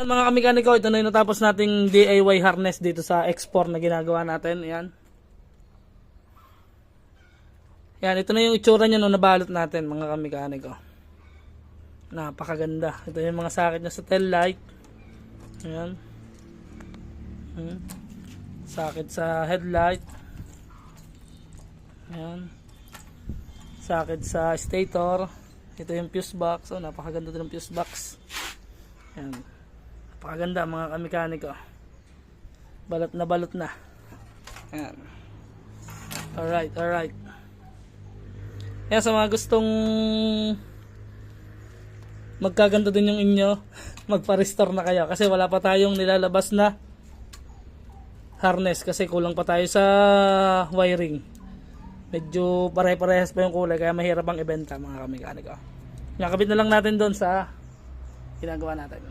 Mga kamekaniko, ito na yung natapos nating DIY harness dito sa X4 na ginagawa natin. Ayan. Yan, ito na yung itsura niya nung nabalot natin mga kamekaniko. Napakaganda. Ito yung mga sakit niya sa tail light. Ayan. Sakit sa headlight. Ayan. Sakit sa stator. Ito yung fuse box. Oh, napakaganda din ng fuse box. Ayan. Napakaganda mga kamekaniko. Balot na. Ayan. Alright, alright. Kaya sa mga gustong magkaganda din yung inyo, magpa-restore na kayo kasi wala pa tayong nilalabas na harness kasi kulang pa tayo sa wiring. Medyo pare-parehas pa yung kulay kaya mahirap ang ibenta mga kamekaniko. Nakabit na lang natin doon sa ginagawa natin.